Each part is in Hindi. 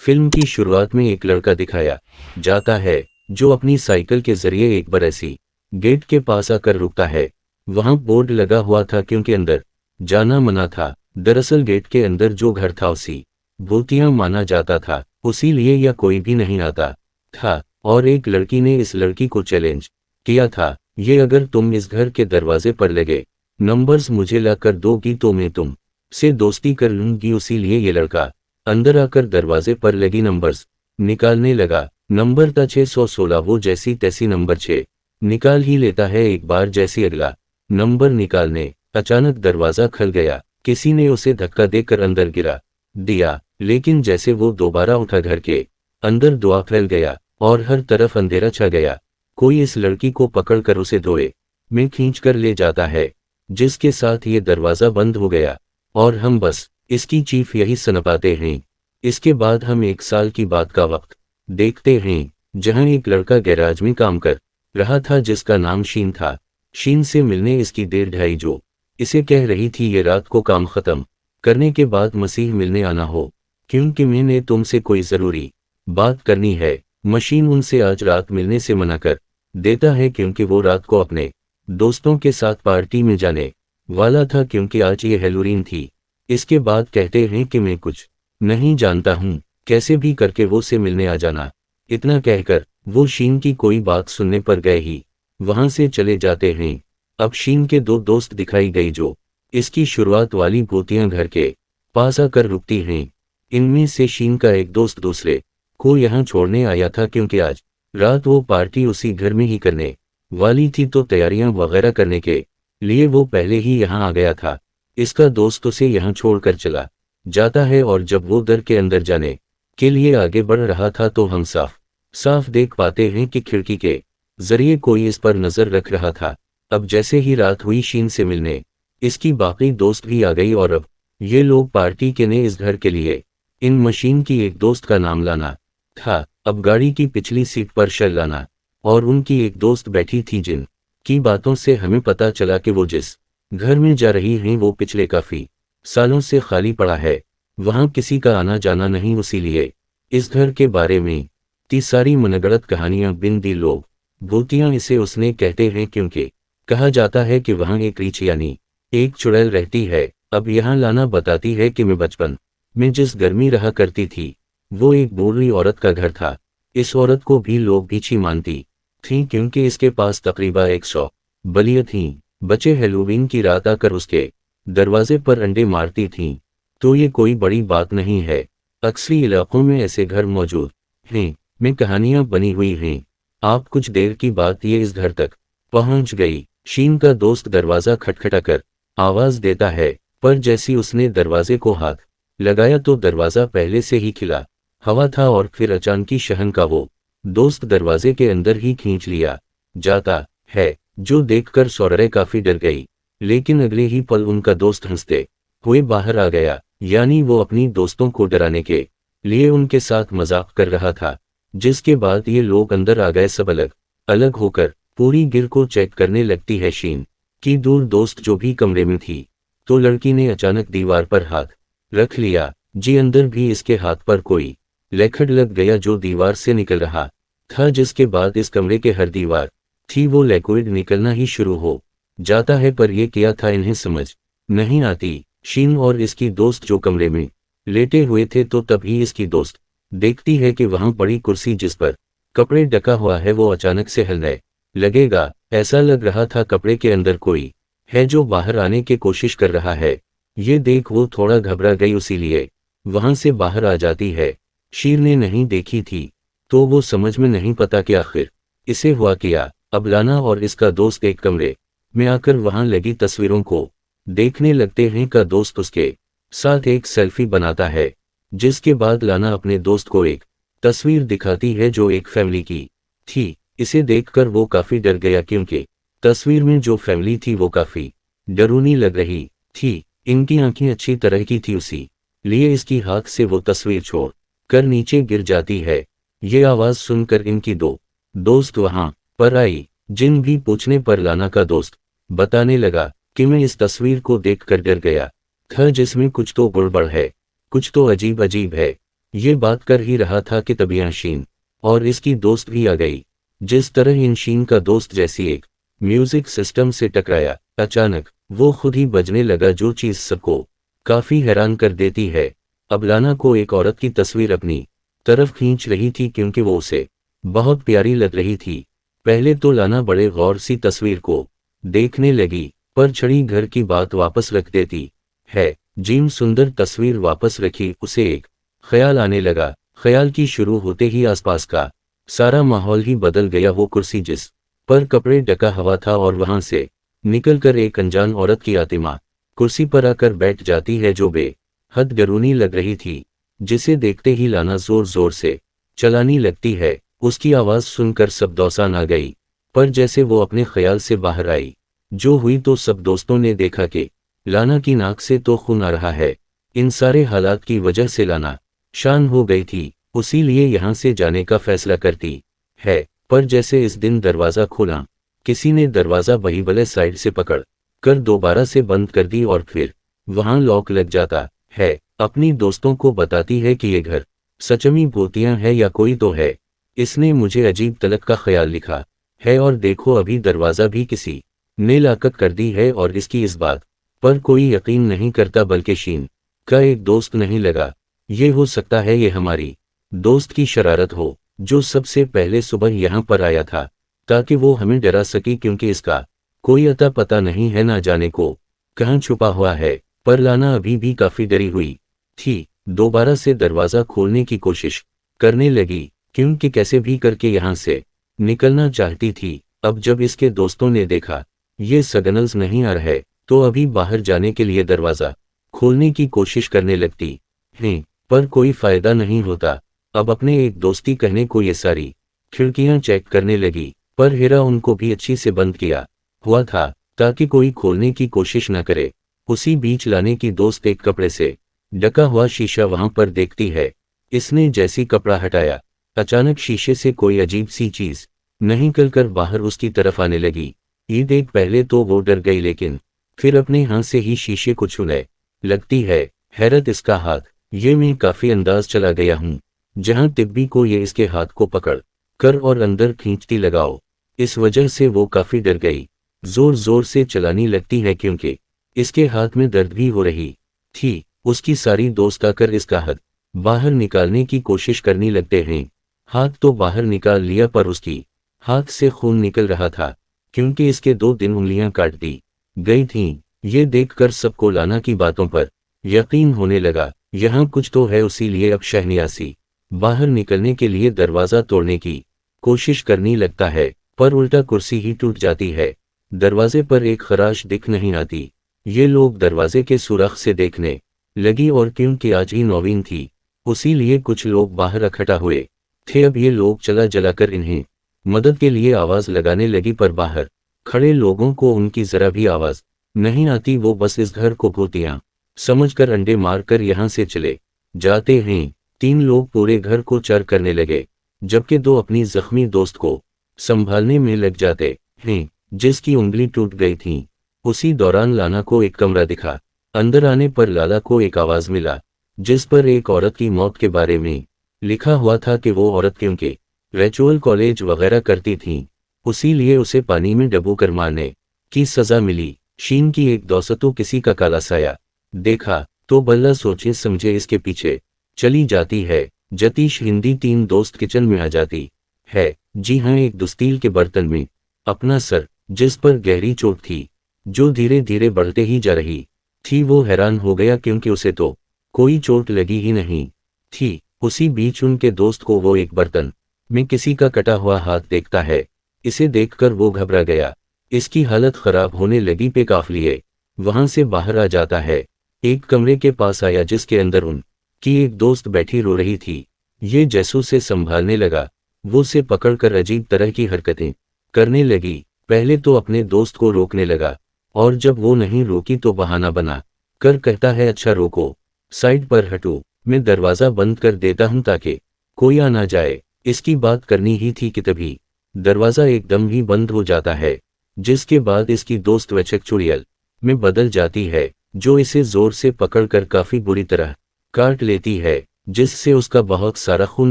फिल्म की शुरुआत में एक लड़का दिखाया जाता है जो अपनी साइकिल के जरिए एक बरसी गेट के पास आकर रुकता है। वहां बोर्ड लगा हुआ था क्योंकि अंदर जाना मना था। दरअसल गेट के अंदर जो घर था उसी भूतिया माना जाता था, उसी लिए या कोई भी नहीं आता था। और एक लड़की ने इस लड़की को चैलेंज किया था, ये अगर तुम इस घर के दरवाजे पर लगे नंबर्स मुझे ला कर दोगी तो मैं तुम से दोस्ती कर लूंगी। उसी लिए ये लड़का अंदर आकर दरवाजे पर लगी नंबर्स निकालने लगा। नंबर था 616। वो जैसी तैसी नंबर 6 निकाल ही लेता है। एक बार जैसी अगला नंबर निकालने अचानक दरवाजा खुल गया। किसी ने उसे धक्का देकर अंदर गिरा दिया, लेकिन जैसे वो दोबारा उठा घर के अंदर धुआं फैल गया और हर तरफ अंधेरा छा गया। कोई इस लड़की को पकड़कर उसे धोए में खींच कर ले जाता है, जिसके साथ ये दरवाजा बंद हो गया और हम बस इसकी चीफ यही सुन पाते हैं। इसके बाद हम 1 साल की बात का वक्त देखते हैं, जहां एक लड़का गैराज में काम कर रहा था जिसका नाम शीन था। शीन से मिलने इसकी देर ढाई, जो इसे कह रही थी ये रात को काम खत्म करने के बाद मसीह मिलने आना हो, क्योंकि मैंने तुमसे कोई जरूरी बात करनी है। मशीन उनसे आज रात मिलने से मना कर देता है क्योंकि वो रात को अपने दोस्तों के साथ पार्टी में जाने वाला था, क्योंकि आज ये हैलोवीन थी। इसके बाद कहते हैं कि मैं कुछ नहीं जानता हूँ, कैसे भी करके वो से मिलने आ जाना। इतना कहकर वो शीन की कोई बात सुनने पर गए ही वहां से चले जाते हैं। अब शीन के 2 दोस्त दिखाई गई जो इसकी शुरुआत वाली भूतियां घर के पास आकर रुकती हैं। इनमें से शीन का एक दोस्त दूसरे को यहाँ छोड़ने आया था क्योंकि आज रात वो पार्टी उसी घर में ही करने वाली थी, तो तैयारियां वगैरह करने के लिए वो पहले ही यहाँ आ गया था। इसका दोस्त उसे यहाँ छोड़कर चला जाता है और जब वो दर के अंदर जाने के लिए आगे बढ़ रहा था तो हम साफ साफ देख पाते हैं कि खिड़की के जरिए कोई इस पर नजर रख रहा था। अब जैसे ही रात हुई, शीन से मिलने इसकी बाकी दोस्त भी आ गई और अब ये लोग पार्टी के ने इस घर के लिए इन मशीन की एक दोस्त का नाम लाना था। अब गाड़ी की पिछली सीट पर शर्लाना और उनकी एक दोस्त बैठी थी, जिन की बातों से हमें पता चला कि वो जिस घर में जा रही हैं वो पिछले काफी सालों से खाली पड़ा है, वहां किसी का आना जाना नहीं। इसीलिए इस घर के बारे में सारी मनगढ़ंत कहानियां बिन दी लोग भूतियां इसे उसने कहते हैं, क्योंकि कहा जाता है कि वहां एक रीछ यानी एक चुड़ैल रहती है। अब यहाँ लाना बताती है कि मैं बचपन में जिस घर में रहा करती थी वो एक बूढ़ी औरत का घर था। इस औरत को भी लोग भीछी मानती थी क्योंकि इसके पास तकरीबन 100 बलियां थीं। बच्चे हैलोवीन की रात आकर उसके दरवाजे पर अंडे मारती थीं, तो ये कोई बड़ी बात नहीं है। अक्सरी इलाकों में ऐसे घर मौजूद हैं, में कहानियां बनी हुई हैं। आप कुछ देर की बात ये इस घर तक पहुंच गई। शीन का दोस्त दरवाजा खटखटाकर आवाज देता है, पर जैसी उसने दरवाजे को हाथ लगाया तो दरवाजा पहले से ही खिला हवा था और फिर अचानक शहन का वो दोस्त दरवाजे के अंदर ही खींच लिया जाता है, जो देखकर सौररे काफी डर गई। लेकिन अगले ही पल उनका दोस्त हंसते हुए बाहर आ गया, यानी वो अपनी दोस्तों को डराने के लिए उनके साथ मजाक कर रहा था। जिसके बाद ये लोग अंदर आ गए। सब अलग अलग होकर पूरी गिर को चेक करने लगती है शीन की दूर दोस्त जो भी कमरे में थी। तो लड़की ने अचानक दीवार पर हाथ रख लिया, जी अंदर भी इसके हाथ पर कोई लेखड़ लग गया जो दीवार से निकल रहा था। जिसके बाद इस कमरे के हर दीवार थी वो लिक्विड निकलना ही शुरू हो जाता है, पर यह क्या था इन्हें समझ नहीं आती। शीन और इसकी दोस्त जो कमरे में लेटे हुए थे, तो तभी इसकी दोस्त देखती है कि वहां बड़ी कुर्सी जिस पर कपड़े ढका हुआ है वो अचानक से हिलने लगेगा। ऐसा लग रहा था कपड़े के अंदर कोई है जो बाहर आने की कोशिश कर रहा है। ये देख वो थोड़ा घबरा गई, इसीलिए वहां से बाहर आ जाती है। शीर ने नहीं देखी थी तो वो समझ में नहीं पता कि आखिर इसे हुआ क्या। अब लाना और इसका दोस्त एक कमरे में आकर वहां लगी तस्वीरों को देखने लगते हैं। का दोस्त उसके साथ एक सेल्फी बनाता है, जिसके बाद लाना अपने दोस्त को एक तस्वीर दिखाती है जो एक फैमिली की थी। इसे देखकर वो काफी डर गया क्योंकि तस्वीर में जो फैमिली थी वो काफी डरूनी लग रही थी। इनकी आंखें अच्छी तरह की थी, उसी लिए इसकी हाथ से वो तस्वीर छोड़ कर नीचे गिर जाती है। ये आवाज सुनकर इनकी 2 दोस्त वहां पर आई, जिन भी पूछने पर लाना का दोस्त बताने लगा कि मैं इस तस्वीर को देखकर डर गया था, जिसमें कुछ तो गड़बड़ है, कुछ तो अजीब अजीब है। ये बात कर ही रहा था कि तभी शीन और इसकी दोस्त भी आ गई। जिस तरह इन शीन का दोस्त जैसी एक म्यूजिक सिस्टम से टकराया, अचानक वो खुद ही बजने लगा, जो चीज सबको काफी हैरान कर देती है। अब लाना को एक औरत की तस्वीर अपनी तरफ खींच रही थी क्योंकि वो उसे बहुत प्यारी लग रही थी। पहले तो लाना बड़े गौर से तस्वीर को देखने लगी, पर छड़ी घर की बात वापस रख देती है। जिम सुंदर तस्वीर वापस रखी, उसे एक ख्याल आने लगा। ख्याल की शुरू होते ही आसपास का सारा माहौल ही बदल गया। वो कुर्सी जिस पर कपड़े ढका हुआ था और वहां से निकलकर एक अनजान औरत की आत्मा कुर्सी पर आकर बैठ जाती है, जो बेहद डरूनी लग रही थी, जिसे देखते ही लाना जोर जोर से चलानी लगती है। उसकी आवाज सुनकर सब दौसान आ गई, पर जैसे वो अपने ख्याल से बाहर आई, जो हुई तो सब दोस्तों ने देखा कि लाना की नाक से तो खून आ रहा है। इन सारे हालात की वजह से लाना शान हो गई थी, उसी लिए यहाँ से जाने का फैसला करती है। पर जैसे इस दिन दरवाज़ा खोला, किसी ने दरवाज़ा वही वाले साइड से पकड़ कर दोबारा से बंद कर दी और फिर वहां लॉक लग जाता है। अपनी दोस्तों को बताती है कि ये घर सचमी भूतिया है या कोई तो है, इसने मुझे अजीब तलक का ख्याल लिखा है और देखो अभी दरवाज़ा भी किसी ने लाकत कर दी है। और इसकी इस बात पर कोई यकीन नहीं करता, बल्कि शीन का एक दोस्त नहीं लगा। ये हो सकता है ये हमारी दोस्त की शरारत हो, जो सबसे पहले सुबह यहाँ पर आया था ताकि वो हमें डरा सके, क्योंकि इसका कोई अता पता नहीं है, ना जाने को कहाँ छुपा हुआ है। पर लाना अभी भी काफी डरी हुई थी, दोबारा से दरवाजा खोलने की कोशिश करने लगी, क्योंकि कैसे भी करके यहाँ से निकलना चाहती थी। अब जब इसके दोस्तों ने देखा ये सिग्नल्स नहीं आ रहे, तो अभी बाहर जाने के लिए दरवाजा खोलने की कोशिश करने लगती हैं, पर कोई फायदा नहीं होता। अब अपने एक दोस्ती कहने को ये सारी खिड़कियां चेक करने लगी, पर हेरा उनको भी अच्छी से बंद किया हुआ था ताकि कोई खोलने की कोशिश न करे। उसी बीच लाने की दोस्त एक कपड़े से ढका हुआ शीशा वहां पर देखती है। इसने जैसी कपड़ा हटाया, अचानक शीशे से कोई अजीब सी चीज निकल कर बाहर उसकी तरफ आने लगी। ये देख पहले तो वो डर गई, लेकिन फिर अपने हाथ से ही शीशे को छूने लगती है। हैरत इसका हाथ, ये मैं काफी अंदाज चला गया हूँ, जहां तिब्बी को ये इसके हाथ को पकड़ कर और अंदर खींचती लगाओ। इस वजह से वो काफी डर गई, जोर जोर से चलानी लगती है क्योंकि इसके हाथ में दर्द भी हो रही थी। उसकी सारी दोस्त आकर इसका हाथ बाहर निकालने की कोशिश करने लगते हैं। हाथ तो बाहर निकाल लिया, पर उसकी हाथ से खून निकल रहा था, क्योंकि इसके 2 दिन उंगलियां काट दी गई थीं। ये देखकर सबको लाना की बातों पर यकीन होने लगा, यहाँ कुछ तो है। उसीलिए अब शहनियासी बाहर निकलने के लिए दरवाजा तोड़ने की कोशिश करने लगता है, पर उल्टा कुर्सी ही टूट जाती है। दरवाजे पर एक खराश दिख नहीं आती। ये लोग दरवाजे के सुराख से देखने लगी, और क्योंकि आज ही नौवीन थी, उसीलिए कुछ लोग बाहर इकट्ठा हुए थे। अब ये लोग चला जलाकर इन्हें मदद के लिए आवाज लगाने लगी, पर बाहर खड़े लोगों को उनकी जरा भी आवाज नहीं आती। वो बस इस घर को भूतिया समझकर अंडे मारकर यहाँ से चले जाते हैं। 3 लोग पूरे घर को चर करने लगे, जबकि 2 अपनी जख्मी दोस्त को संभालने में लग जाते हैं, जिसकी उंगली टूट गई थी। उसी दौरान लाना को एक कमरा दिखा। अंदर आने पर लाला को एक आवाज मिला, जिस पर एक औरत की मौत के बारे में लिखा हुआ था कि वो औरत क्योंकि रिचुअल कॉलेज वगैरह करती थी, उसीलिए उसे पानी में डुबोकर मारने की सजा मिली। शीन की एक दोस्तों किसी का काला साया देखा तो बल्ला सोचे समझे इसके पीछे चली जाती है। जतीश हिंदी 3 दोस्त किचन में आ जाती है। जी हाँ, एक दुस्तील के बर्तन में अपना सर, जिस पर गहरी चोट थी, जो धीरे धीरे बढ़ते ही जा रही थी। वो हैरान हो गया क्योंकि उसे तो कोई चोट लगी ही नहीं थी। उसी बीच उनके दोस्त को वो एक बर्तन में किसी का कटा हुआ हाथ देखता है। इसे देखकर वो घबरा गया, इसकी हालत खराब होने लगी। पे काफिले वहां से बाहर आ जाता है, एक कमरे के पास आया जिसके अंदर उनकी एक दोस्त बैठी रो रही थी। ये जैसू से संभालने लगा, वो उसे पकड़कर अजीब तरह की हरकतें करने लगी। पहले तो अपने दोस्त को रोकने लगा, और जब वो नहीं रोकी तो बहाना बना कर कहता है अच्छा रोको, साइड पर हटो, मैं दरवाजा बंद कर देता हूं ताकि कोई आ ना जाए। इसकी बात करनी ही थी कि तभी दरवाजा एकदम ही बंद हो जाता है, जिसके बाद इसकी दोस्त वचक चुड़ैल में बदल जाती है, जो इसे जोर से पकड़कर काफी बुरी तरह काट लेती है। जिससे उसका बहुत सारा खून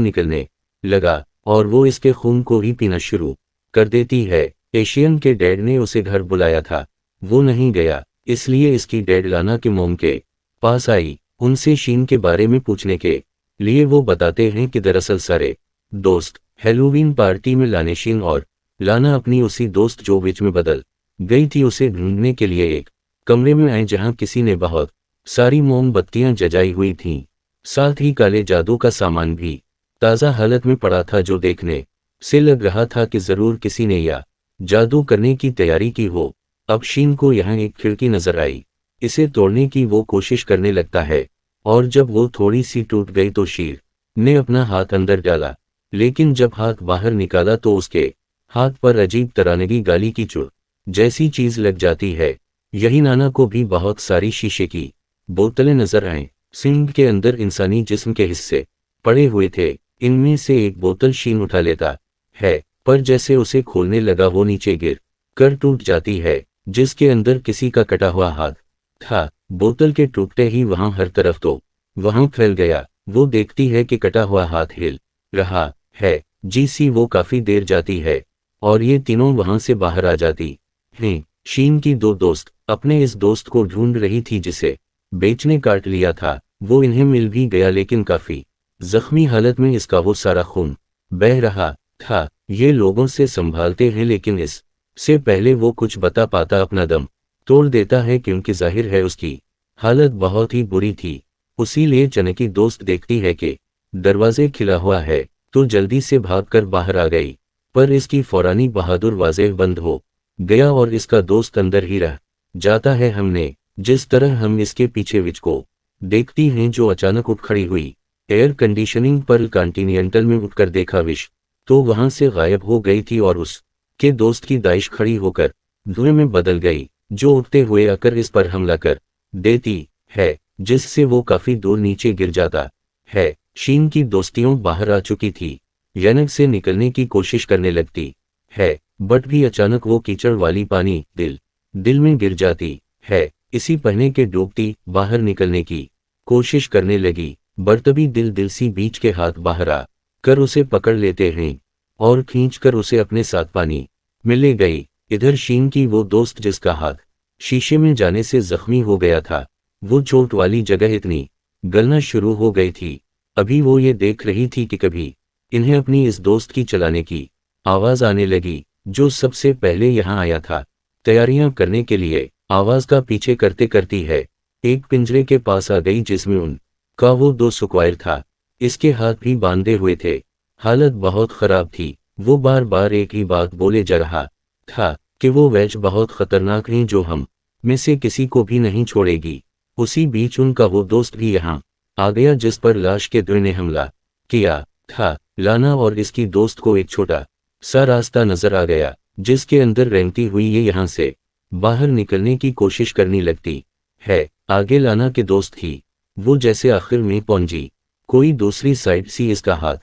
निकलने लगा और वो इसके खून को ही पीना शुरू कर देती है। एशियन के डैड ने उसे घर बुलाया था, वो नहीं गया, इसलिए इसकी डैड लाना के मोम के पास आई। उनसे शीन के बारे में पूछने के लिए वो बताते हैं कि दरअसल सारे दोस्त हैलोवीन पार्टी में लाने शीन और लाना अपनी उसी दोस्त जो विच में बदल गई थी उसे ढूंढने के लिए एक कमरे में आए जहां किसी ने बहुत सारी मोमबत्तियां जजाई हुई थीं, साथ ही काले जादू का सामान भी ताज़ा हालत में पड़ा था जो देखने से लग रहा था कि जरूर किसी ने या जादू करने की तैयारी की हो। अब शीन को यहाँ एक खिड़की नजर आई, इसे तोड़ने की वो कोशिश करने लगता है और जब वो थोड़ी सी टूट गई तो शीर ने अपना हाथ अंदर डाला, लेकिन जब हाथ बाहर निकाला तो उसके हाथ पर अजीब तरानगी गाली की चुड़ जैसी चीज लग जाती है। यही नाना को भी बहुत सारी शीशे की बोतलें नजर आए, सिंक के अंदर इंसानी जिस्म के हिस्से पड़े हुए थे। इनमें से एक बोतल शीन उठा लेता है, पर जैसे उसे खोलने लगा वो नीचे गिर कर टूट जाती है, जिसके अंदर किसी का कटा हुआ हाथ था। बोतल के टूटते ही वहां हर तरफ तो वहां फैल गया। वो देखती है कि कटा हुआ हाथ हिल रहा है। जीसी वो काफी देर जाती है और ये तीनों वहां से बाहर आ जाती हैं। शीन की दो दोस्त अपने इस दोस्त को ढूंढ रही थी जिसे बेचने काट लिया था। वो इन्हें मिल भी गया, लेकिन काफी जख्मी हालत में, इसका वो सारा खून बह रहा था। ये लोगों से संभालते हैं, लेकिन इससे पहले वो कुछ बता पाता अपना दम तोड़ देता है, क्योंकि जाहिर है उसकी हालत बहुत ही बुरी थी। उसीलिए चनकी दोस्त देखती है कि दरवाजे खुला हुआ है तो जल्दी से भागकर बाहर आ गई, पर इसकी फौरानी बहादुर वाज़ेह बंद हो गया और इसका दोस्त अंदर ही रह जाता है। हमने जिस तरह हम इसके पीछे विच को देखती हैं जो अचानक उठ खड़ी हुई एयर कंडीशनिंग पर कॉन्टिनेंटल में उठकर देखा विश तो वहां से गायब हो गई थी और उसके दोस्त की दाइश खड़ी होकर धुएं में बदल गई, जो उठते हुए आकर इस पर हमला कर देती है, जिससे वो काफी दूर नीचे गिर जाता है। शीन की दोस्तियों बाहर आ चुकी थी, यनक से निकलने की कोशिश करने लगती है, बट भी अचानक वो कीचड़ वाली पानी दिल में गिर जाती है। इसी पहने के डूबती बाहर निकलने की कोशिश करने लगी, बर्तबी दिल सी बीच के हाथ बाहर आ कर उसे पकड़ लेते हैं और खींचकर उसे अपने साथ पानी में ले गई। इधर शीन की वो दोस्त जिसका हाथ शीशे में जाने से जख्मी हो गया था, वो चोट वाली जगह इतनी गलना शुरू हो गई थी। अभी वो ये देख रही थी कि कभी इन्हें अपनी इस दोस्त की चलाने की आवाज आने लगी, जो सबसे पहले यहाँ आया था तैयारियां करने के लिए। आवाज का पीछे करते करती है एक पिंजरे के पास आ गई, जिसमें उनका वो दो स्क्वायर था। इसके हाथ भी बांधे हुए थे, हालत बहुत खराब थी। वो बार बार एक ही बात बोले जा रहा था कि वो वैच बहुत खतरनाक हैं जो हम में से किसी को भी नहीं छोड़ेगी। उसी बीच उनका वो दोस्त भी यहाँ आ गया जिस पर लाश के द्वय ने हमला किया था। लाना और इसकी दोस्त को एक छोटा सा रास्ता नजर आ गया, जिसके अंदर रेंगती हुई ये यहाँ से बाहर निकलने की कोशिश करने लगती है। आगे लाना के दोस्त थी, वो जैसे आखिर में पहुंची, कोई दूसरी साइड से इसका हाथ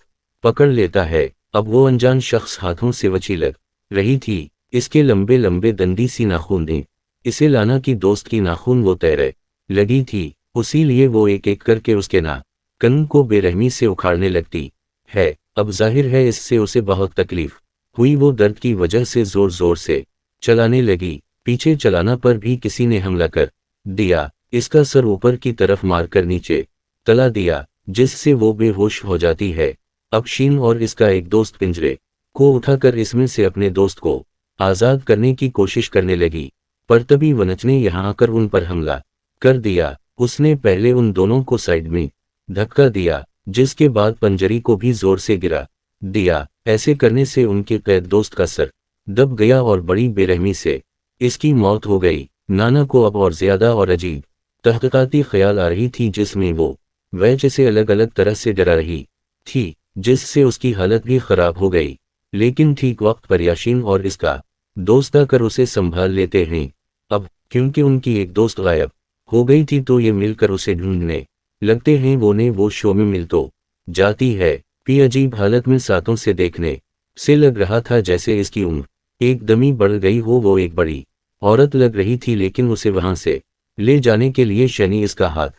पकड़ लेता है। अब वो अनजान शख्स हाथों से बची लग रही थी, इसके लंबे लंबे दंदी सी नाखून ने इसे लाना की दोस्त की नाखून वो तैरे लगी थी, उसीलिए वो एक एक करके उसके नाखून को बेरहमी से उखाड़ने लगती है। अब जाहिर है इससे उसे बहुत तकलीफ हुई, वो दर्द की वजह से जोर जोर से चलाने लगी। पीछे चलाना पर भी किसी ने हमला कर दिया, इसका सर ऊपर की तरफ मारकर नीचे तला दिया, जिससे वो बेहोश हो जाती है। अब शीन और इसका एक दोस्त पिंजरे को उठाकर इसमें से अपने दोस्त को आजाद करने की कोशिश करने लगी, पर तभी वनच ने यहाँ आकर उन पर हमला कर दिया। उसने पहले उन दोनों को साइड में धक्का दिया, जिसके बाद पंजरी को भी जोर से गिरा दिया। ऐसे करने से उनके कैद दोस्त का सर दब गया और बड़ी बेरहमी से इसकी मौत हो गई। नाना को अब और ज्यादा और अजीब तहकीकाती ख्याल आ रही थी, जिसमें वो वैच से अलग अलग तरह से डरा रही थी, जिससे उसकी हालत भी खराब हो गई। लेकिन ठीक वक्त पर याशीन और इसका दोस्त आकर उसे संभाल लेते हैं। अब क्योंकि उनकी एक दोस्त गायब हो गई थी तो ये मिलकर उसे ढूंढने लगते हैं। वो शो में मिल तो जाती है, भी अजीब हालत में सातों से देखने से लग रहा था जैसे इसकी उम्र एकदम ही बढ़ गई हो। वो एक बड़ी औरत लग रही थी, लेकिन उसे वहां से ले जाने के लिए शनि इसका हाथ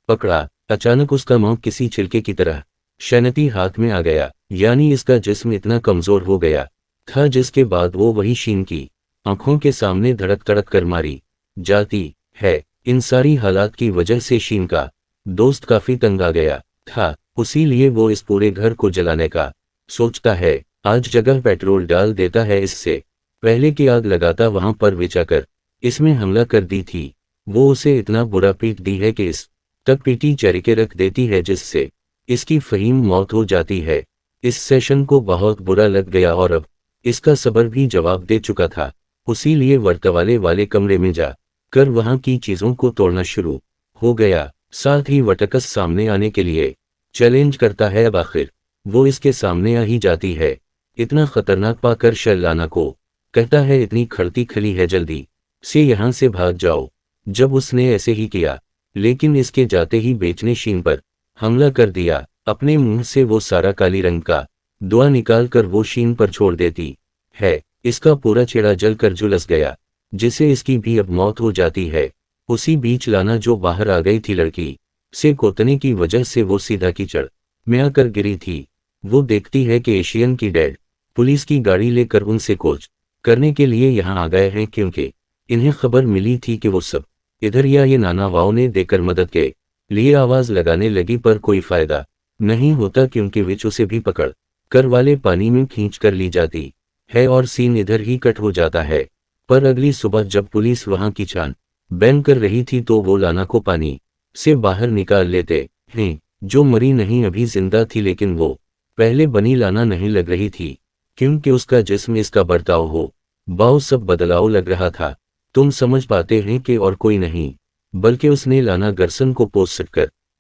पकड़ा। अचानक उसका मुंह किसी छिलके की तरह शैनती हाथ में आ गया, यानी इसका जिस्म इतना कमजोर हो गया था जिसके बाद वो वही शीन की आंखों के सामने धड़क धड़क कर मारी जाती है। इन सारी हालात की वजह से शीन का दोस्त काफी तंग आ गया था, उसीलिए वो इस पूरे घर को जलाने का सोचता है। आज जगह पेट्रोल डाल देता है, इससे पहले कि आग लगाता वहां पर विचाकर इसमें हमला कर दी थी। वो उसे इतना बुरा पीट दी है कि इस तक पीटी चरी के रख देती है जिससे इसकी फहीम मौत हो जाती है। इस सेशन को बहुत बुरा लग गया और अब इसका सब्र भी जवाब दे चुका था, उसीलिए वर्तवाले वाले कमरे में जा कर वहां की चीजों को तोड़ना शुरू हो गया। साथ ही वटकस सामने आने के लिए चैलेंज करता है। अब आखिर वो इसके सामने आ ही जाती है। इतना खतरनाक पाकर शर्लाना को कहता है, इतनी खड़ती खली है, जल्दी से यहाँ से भाग जाओ। जब उसने ऐसे ही किया, लेकिन इसके जाते ही बेचने शीन पर हमला कर दिया। अपने मुंह से वो सारा काली रंग का धुआं निकाल कर वो शीन पर छोड़ देती है। इसका पूरा चेहरा जल कर झुलस गया, जिसे इसकी भी अब मौत हो जाती है। उसी बीच लाना जो बाहर आ गई थी, लड़की से कोतने की वजह से वो सीधा कीचड़ में आकर गिरी थी। वो देखती है कि एशियन की डेड पुलिस की गाड़ी लेकर उनसे कोच करने के लिए यहाँ आ गए हैं, क्योंकि इन्हें खबर मिली थी कि वो सब इधर या ये नाना वाओ ने देकर मदद के लिए आवाज लगाने लगी, पर कोई फायदा नहीं होता क्योंकि विच उसे भी पकड़ कर वाले पानी में खींच कर ली जाती है और सीन इधर ही कट हो जाता है। पर अगली सुबह जब पुलिस वहां की छान बैन कर रही थी तो वो लाना को पानी से बाहर निकाल लेते हैं, जो मरी नहीं अभी जिंदा थी, लेकिन वो पहले बनी लाना नहीं लग रही थी क्योंकि उसका जिस्म, इसका बर्ताव हो बाव सब बदलाव लग रहा था। तुम समझ पाते हैं कि और कोई नहीं बल्कि उसने लाना गर्सन को पोस्ट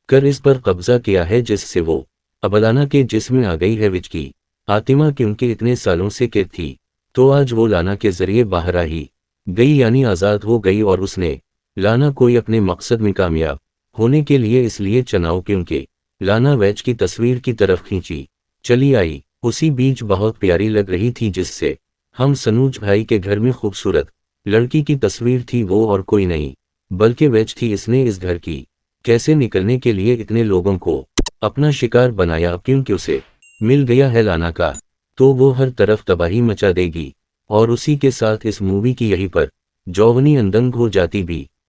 कर इस पर कब्जा किया है, जिससे वो अब लाना के जिस्म में आ गई है विच की आतिमा, क्योंकि इतने सालों से कैद थी तो आज वो लाना के जरिए बाहर आ ही गई, यानी आज़ाद हो गई। और उसने लाना कोई अपने मकसद में कामयाब होने के लिए इसलिए चुनाव क्योंकि लाना वैच की तस्वीर की तरफ खींची चली आई। उसी बीच बहुत प्यारी लग रही थी, जिससे हम सनूज भाई के घर में खूबसूरत लड़की की तस्वीर थी। वो और कोई नहीं बल्कि वैच थी। इसने इस घर की कैसे निकलने के लिए इतने लोगों को अपना शिकार बनाया, क्योंकि उसे मिल गया है लाना का तो वो हर तरफ तबाही मचा देगी। और उसी के साथ इस मूवी की यहीं पर जौवनी अंदंग हो जाती भी।